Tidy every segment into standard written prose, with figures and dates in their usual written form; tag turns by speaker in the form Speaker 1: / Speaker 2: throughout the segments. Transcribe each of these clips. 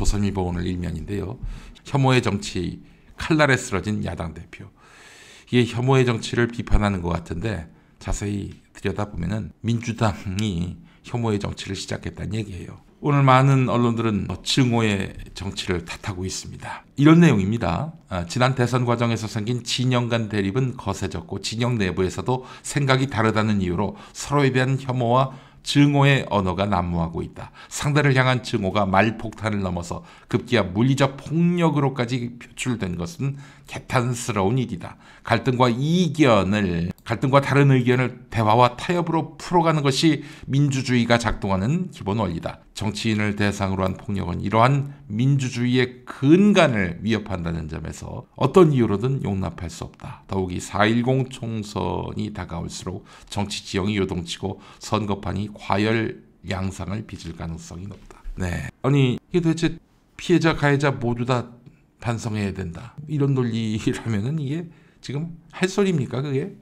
Speaker 1: 조선일보 오늘 일면인데요. 혐오의 정치, 칼날에 쓰러진 야당 대표. 이게 혐오의 정치를 비판하는 것 같은데 자세히 들여다보면 민주당이 혐오의 정치를 시작했다는 얘기예요. 오늘 많은 언론들은 증오의 정치를 탓하고 있습니다. 이런 내용입니다. 지난 대선 과정에서 생긴 진영 간 대립은 거세졌고 진영 내부에서도 생각이 다르다는 이유로 서로에 대한 혐오와 증오의 언어가 난무하고 있다. 상대를 향한 증오가 말폭탄을 넘어서 급기야 물리적 폭력으로까지 표출된 것은 개탄스러운 일이다. 갈등과 다른 의견을 대화와 타협으로 풀어가는 것이 민주주의가 작동하는 기본 원리다. 정치인을 대상으로 한 폭력은 이러한 민주주의의 근간을 위협한다는 점에서 어떤 이유로든 용납할 수 없다. 더욱이 4.10 총선이 다가올수록 정치 지형이 요동치고 선거판이 과열 양상을 빚을 가능성이 높다. 네, 아니 이게 도대체 피해자 가해자 모두 다 반성해야 된다. 이런 논리라면은 이게 지금 할 소리입니까? 그게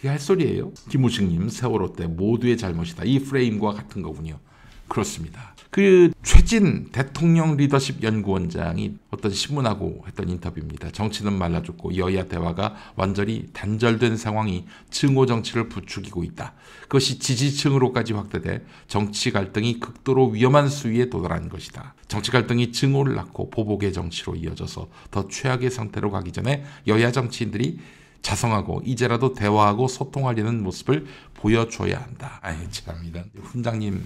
Speaker 1: 할 소리예요. 김우식님 세월호 때 모두의 잘못이다. 이 프레임과 같은 거군요. 그렇습니다. 그 최진 대통령 리더십 연구원장이 어떤 신문하고 했던 인터뷰입니다. 정치는 말라줬고 여야 대화가 완전히 단절된 상황이 증오 정치를 부추기고 있다. 그것이 지지층으로까지 확대돼 정치 갈등이 극도로 위험한 수위에 도달한 것이다. 정치 갈등이 증오를 낳고 보복의 정치로 이어져서 더 최악의 상태로 가기 전에 여야 정치인들이 자성하고 이제라도 대화하고 소통하려는 모습을 보여줘야 한다. 참입니다. 훈장님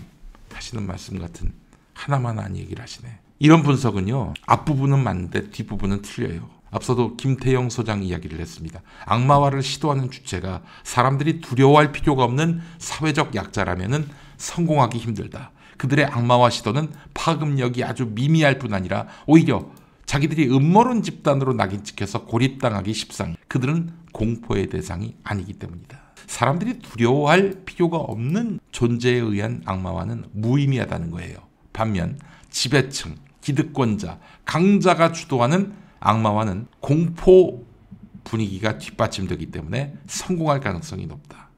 Speaker 1: 하시는 말씀 같은 하나만 한 얘기를 하시네. 이런 분석은요, 앞부분은 맞는데 뒷부분은 틀려요. 앞서도 김태영 소장 이야기를 했습니다. 악마화를 시도하는 주체가 사람들이 두려워할 필요가 없는 사회적 약자라면은 성공하기 힘들다. 그들의 악마화 시도는 파급력이 아주 미미할 뿐 아니라 오히려 자기들이 음모론 집단으로 낙인 찍혀서 고립당하기 십상. 그들은 공포의 대상이 아니기 때문이다. 사람들이 두려워할 필요가 없는 존재에 의한 악마화는 무의미하다는 거예요. 반면 지배층, 기득권자, 강자가 주도하는 악마화는 공포 분위기가 뒷받침되기 때문에 성공할 가능성이 높다.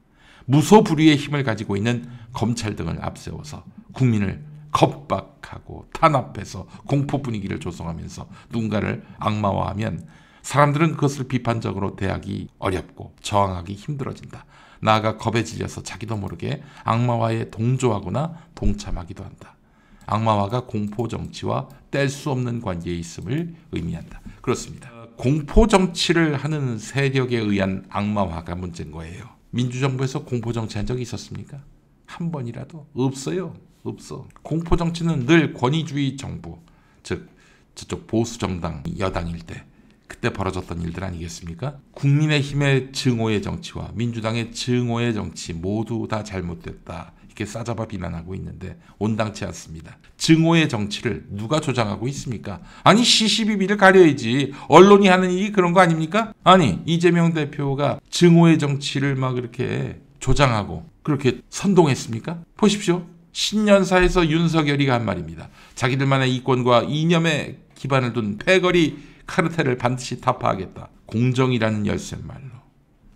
Speaker 1: 무소불위의 힘을 가지고 있는 검찰 등을 앞세워서 국민을 겁박하고 탄압해서 공포 분위기를 조성하면서 누군가를 악마화하면 사람들은 그것을 비판적으로 대하기 어렵고 저항하기 힘들어진다. 나아가 겁에 질려서 자기도 모르게 악마화에 동조하거나 동참하기도 한다. 악마화가 공포 정치와 뗄 수 없는 관계에 있음을 의미한다. 그렇습니다. 공포 정치를 하는 세력에 의한 악마화가 문제인 거예요. 민주정부에서 공포 정치한 적이 있었습니까? 한 번이라도? 없어요. 없어. 공포 정치는 늘 권위주의 정부, 즉 저쪽 보수 정당 여당일 때 그때 벌어졌던 일들 아니겠습니까? 국민의힘의 증오의 정치와 민주당의 증오의 정치 모두 다 잘못됐다. 이렇게 싸잡아 비난하고 있는데 온당치 않습니다. 증오의 정치를 누가 조장하고 있습니까? 아니 시시비비를 가려야지. 언론이 하는 일이 그런 거 아닙니까? 아니 이재명 대표가 증오의 정치를 막 이렇게 조장하고 그렇게 선동했습니까? 보십시오. 신년사에서 윤석열이가 한 말입니다. 자기들만의 이권과 이념에 기반을 둔 패거리 카르텔을 반드시 타파하겠다. 공정이라는 열쇠말로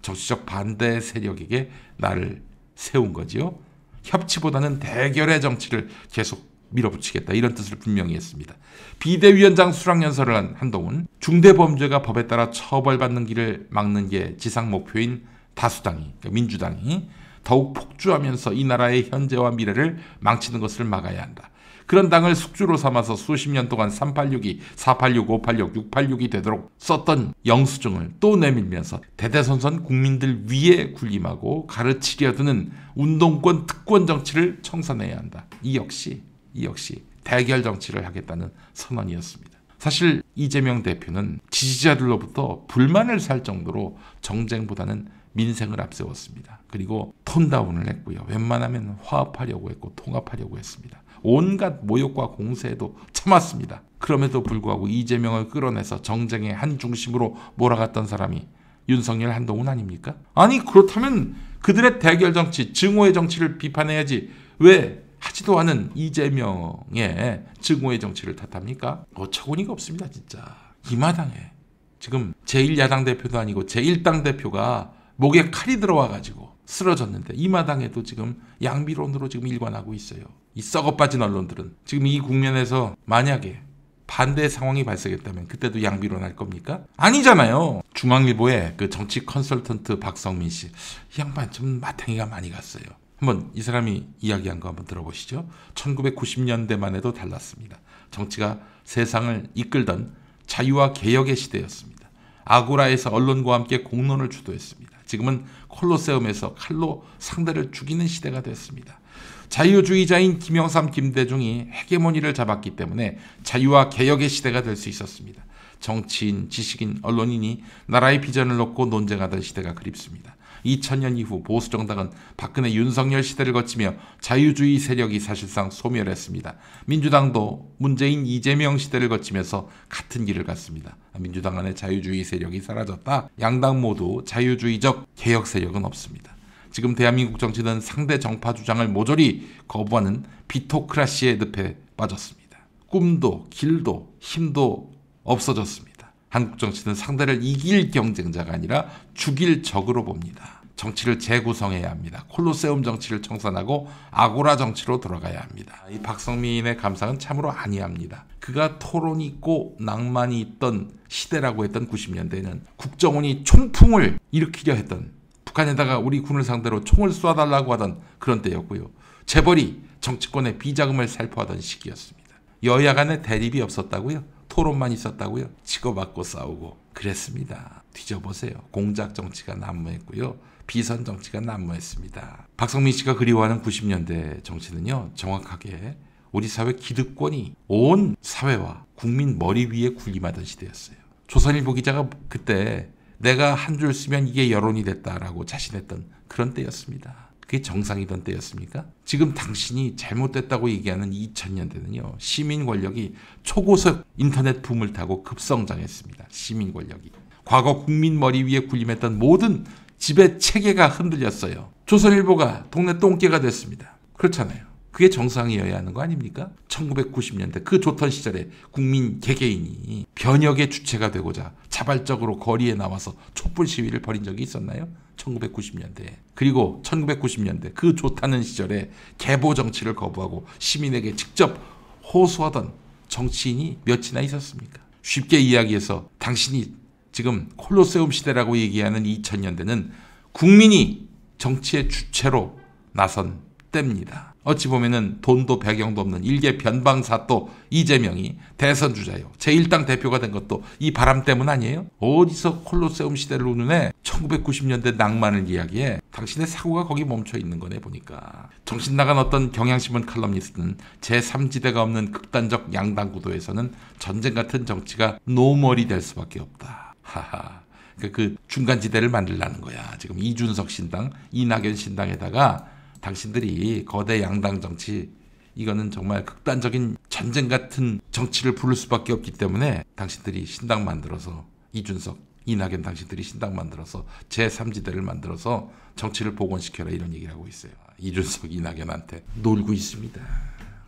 Speaker 1: 정치적 반대 세력에게 나를 세운 거지요. 협치보다는 대결의 정치를 계속 밀어붙이겠다. 이런 뜻을 분명히 했습니다. 비대위원장 수락연설을 한 한동훈, 중대범죄가 법에 따라 처벌받는 길을 막는 게 지상 목표인 다수당이, 그러니까 민주당이 더욱 폭주하면서 이 나라의 현재와 미래를 망치는 것을 막아야 한다. 그런 당을 숙주로 삼아서 수십 년 동안 386이 486, 586, 686이 되도록 썼던 영수증을 또 내밀면서 대대손손 국민들 위에 군림하고 가르치려 드는 운동권 특권 정치를 청산해야 한다. 이 역시 대결 정치를 하겠다는 선언이었습니다. 사실 이재명 대표는 지지자들로부터 불만을 살 정도로 정쟁보다는 민생을 앞세웠습니다. 그리고 톤다운을 했고요. 웬만하면 화합하려고 했고 통합하려고 했습니다. 온갖 모욕과 공세에도 참았습니다. 그럼에도 불구하고 이재명을 끌어내서 정쟁의 한 중심으로 몰아갔던 사람이 윤석열, 한동훈 아닙니까? 아니 그렇다면 그들의 대결 정치, 증오의 정치를 비판해야지 왜 하지도 않은 이재명의 증오의 정치를 탓합니까? 어처구니가 없습니다. 진짜. 이 마당에 지금 제1야당 대표도 아니고 제1당 대표가 목에 칼이 들어와가지고 쓰러졌는데 이 마당에도 지금 양비론으로 지금 일관하고 있어요. 이 썩어빠진 언론들은 지금 이 국면에서 만약에 반대의 상황이 발생했다면 그때도 양비론 할 겁니까? 아니잖아요. 중앙일보의 그 정치 컨설턴트 박성민 씨, 이 양반 좀 마탱이가 많이 갔어요. 한번 이 사람이 이야기한 거 한번 들어보시죠. 1990년대만 해도 달랐습니다. 정치가 세상을 이끌던 자유와 개혁의 시대였습니다. 아고라에서 언론과 함께 공론을 주도했습니다. 지금은 콜로세움에서 칼로 상대를 죽이는 시대가 됐습니다. 자유주의자인 김영삼, 김대중이 헤게모니를 잡았기 때문에 자유와 개혁의 시대가 될 수 있었습니다. 정치인, 지식인, 언론인이 나라의 비전을 놓고 논쟁하던 시대가 그립습니다. 2000년 이후 보수정당은 박근혜, 윤석열 시대를 거치며 자유주의 세력이 사실상 소멸했습니다. 민주당도 문재인, 이재명 시대를 거치면서 같은 길을 갔습니다. 민주당 안에 자유주의 세력이 사라졌다. 양당 모두 자유주의적 개혁 세력은 없습니다. 지금 대한민국 정치는 상대 정파 주장을 모조리 거부하는 비토크라시의 늪에 빠졌습니다. 꿈도 길도 힘도 없어졌습니다. 한국 정치는 상대를 이길 경쟁자가 아니라 죽일 적으로 봅니다. 정치를 재구성해야 합니다. 콜로세움 정치를 청산하고 아고라 정치로 돌아가야 합니다. 이 박성민의 감상은 참으로 아니합니다. 그가 토론이 있고 낭만이 있던 시대라고 했던 90년대에는 국정원이 총풍을 일으키려 했던, 북한에다가 우리 군을 상대로 총을 쏴달라고 하던 그런 때였고요. 재벌이 정치권의 비자금을 살포하던 시기였습니다. 여야 간의 대립이 없었다고요? 토론만 있었다고요? 치고받고 싸우고 그랬습니다. 뒤져보세요. 공작 정치가 난무했고요. 비선 정치가 난무했습니다. 박성민 씨가 그리워하는 90년대 정치는요, 정확하게 우리 사회 기득권이 온 사회와 국민 머리 위에 군림하던 시대였어요. 조선일보 기자가 그때 내가 한 줄 쓰면 이게 여론이 됐다라고 자신했던 그런 때였습니다. 그게 정상이던 때였습니까? 지금 당신이 잘못됐다고 얘기하는 2000년대는요. 시민 권력이 초고속 인터넷 붐을 타고 급성장했습니다. 시민 권력이. 과거 국민 머리 위에 군림했던 모든 지배 체계가 흔들렸어요. 조선일보가 동네 똥개가 됐습니다. 그렇잖아요. 그게 정상이어야 하는 거 아닙니까? 1990년대 그 좋던 시절에 국민 개개인이 변혁의 주체가 되고자 자발적으로 거리에 나와서 촛불 시위를 벌인 적이 있었나요? 1990년대에. 그리고 1990년대 그 좋다는 시절에 계보 정치를 거부하고 시민에게 직접 호소하던 정치인이 몇이나 있었습니까? 쉽게 이야기해서 당신이 지금 콜로세움 시대라고 얘기하는 2000년대는 국민이 정치의 주체로 나선 때입니다. 어찌 보면은 돈도 배경도 없는 일개 변방사또 이재명이 대선 주자요. 제1당 대표가 된 것도 이 바람 때문 아니에요? 어디서 콜로세움 시대를 운운해 1990년대 낭만을 이야기해. 당신의 사고가 거기 멈춰 있는 거네 보니까. 정신 나간 어떤 경향신문 칼럼니스트는 제3지대가 없는 극단적 양당 구도에서는 전쟁 같은 정치가 노멀이 될 수밖에 없다. 하하. 그 중간지대를 만들라는 거야. 지금 이준석 신당, 이낙연 신당에다가 당신들이 거대 양당 정치, 이거는 정말 극단적인 전쟁 같은 정치를 부를 수밖에 없기 때문에 당신들이 신당 만들어서, 이준석, 이낙연 당신들이 신당 만들어서 제3지대를 만들어서 정치를 복원시켜라, 이런 얘기를 하고 있어요. 이준석, 이낙연한테 놀고 있습니다.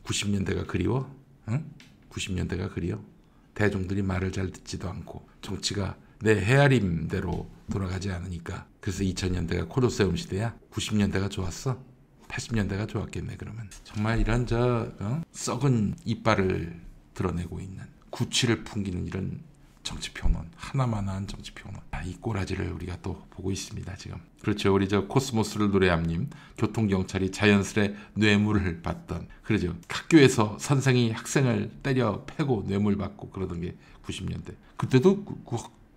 Speaker 1: 90년대가 그리워? 응? 90년대가 그리워? 대중들이 말을 잘 듣지도 않고 정치가 내 헤아림대로 돌아가지 않으니까. 그래서 2000년대가 콜로세움 시대야? 90년대가 좋았어? 80년대가 좋았겠네. 그러면 정말 이런 썩은 이빨을 드러내고 있는, 구취를 풍기는 이런 정치평론, 하나만한 정치평론, 이 꼬라지를 우리가 또 보고 있습니다 지금. 그렇죠. 우리 코스모스를 노래함님, 교통경찰이 자연스레 뇌물을 받던, 그러죠. 학교에서 선생이 학생을 때려 패고 뇌물 받고 그러던 게 90년대. 그때도 그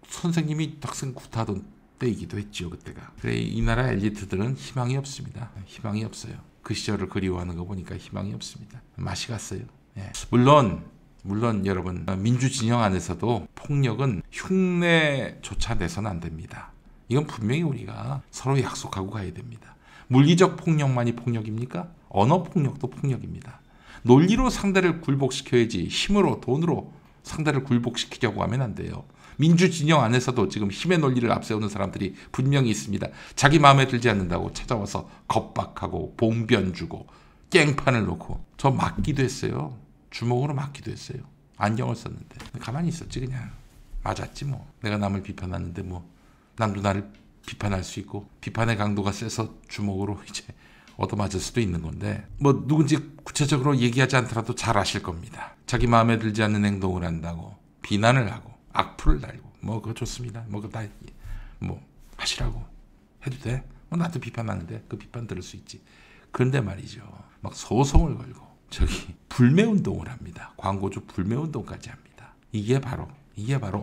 Speaker 1: 선생님이 학생 구타하던 때이기도 했죠. 그때가. 그래, 이 나라 엘리트들은 희망이 없습니다. 희망이 없어요. 그 시절을 그리워하는 거 보니까 희망이 없습니다. 맛이 갔어요. 예. 물론 여러분, 민주진영 안에서도 폭력은 흉내조차 내서는 안 됩니다. 이건 분명히 우리가 서로 약속하고 가야 됩니다. 물리적 폭력만이 폭력입니까? 언어 폭력도 폭력입니다. 논리로 상대를 굴복시켜야지 힘으로, 돈으로 상대를 굴복시키려고 하면 안 돼요. 민주진영 안에서도 지금 힘의 논리를 앞세우는 사람들이 분명히 있습니다. 자기 마음에 들지 않는다고 찾아와서 겁박하고 봉변 주고 깽판을 놓고. 저 맞기도 했어요. 주먹으로 맞기도 했어요. 안경을 썼는데 가만히 있었지. 그냥 맞았지 뭐. 내가 남을 비판하는데 뭐 남도 나를 비판할 수 있고, 비판의 강도가 세서 주먹으로 이제 얻어맞을 수도 있는 건데 뭐 누군지 구체적으로 얘기하지 않더라도 잘 아실 겁니다. 자기 마음에 들지 않는 행동을 한다고 비난을 하고 악플을 달고 뭐 그거 좋습니다. 뭐 그거 다 뭐 하시라고 해도 돼. 뭐 나도 비판하는데 그 비판 들을 수 있지. 그런데 말이죠. 막 소송을 걸고 저기 불매운동을 합니다. 광고주 불매운동까지 합니다. 이게 바로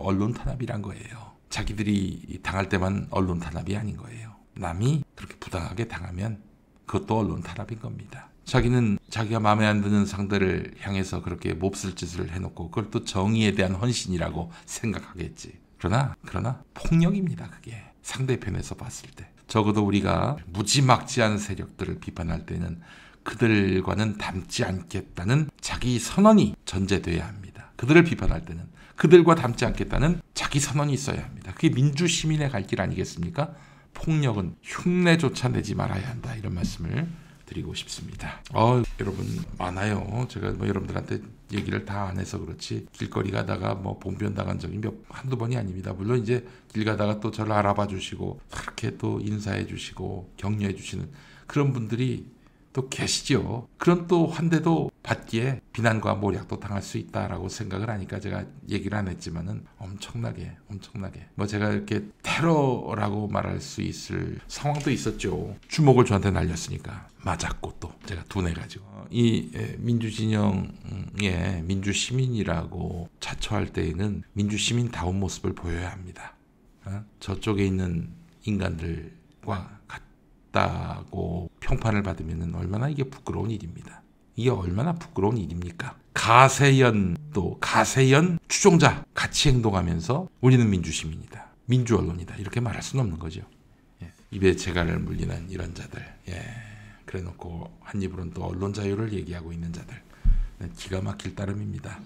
Speaker 1: 언론 탄압이란 거예요. 자기들이 당할 때만 언론 탄압이 아닌 거예요. 남이 그렇게 부당하게 당하면 그것도 언론 탄압인 겁니다. 자기는 자기가 마음에 안 드는 상대를 향해서 그렇게 몹쓸 짓을 해놓고 그걸 또 정의에 대한 헌신이라고 생각하겠지. 그러나 폭력입니다. 그게 상대편에서 봤을 때. 적어도 우리가 무지막지한 세력들을 비판할 때는 그들과는 닮지 않겠다는 자기 선언이 전제돼야 합니다. 그들을 비판할 때는 그들과 닮지 않겠다는 자기 선언이 있어야 합니다. 그게 민주시민의 갈 길 아니겠습니까? 폭력은 흉내조차 내지 말아야 한다. 이런 말씀을 드리고 싶습니다. 여러분 많아요. 제가 뭐 여러분들한테 얘기를 다 안 해서 그렇지 길거리 가다가 뭐 봉변 당한 적이 한두 번이 아닙니다. 물론 이제 길 가다가 또 저를 알아봐 주시고 그렇게 또 인사해 주시고 격려해 주시는 그런 분들이 또 계시죠. 그런 또 환대도 받기에 비난과 모략도 당할 수 있다라고 생각을 하니까 제가 얘기를 안 했지만은 엄청나게 뭐 제가 이렇게 테러라고 말할 수 있을 상황도 있었죠. 주먹을 저한테 날렸으니까 맞았고 또 제가 둔해가지고 이 민주진영의 민주시민이라고 자처할 때에는 민주시민다운 모습을 보여야 합니다. 저쪽에 있는 인간들과 다고 평판을 받으면 얼마나 이게 부끄러운 일입니다. 이게 얼마나 부끄러운 일입니까? 가세연 추종자 같이 행동하면서 우리는 민주시민이다. 민주언론이다. 이렇게 말할 수는 없는 거죠. 입에 재갈을 물리는 이런 자들. 그래놓고 한 입으로는 또 언론 자유를 얘기하고 있는 자들. 기가 막힐 따름입니다.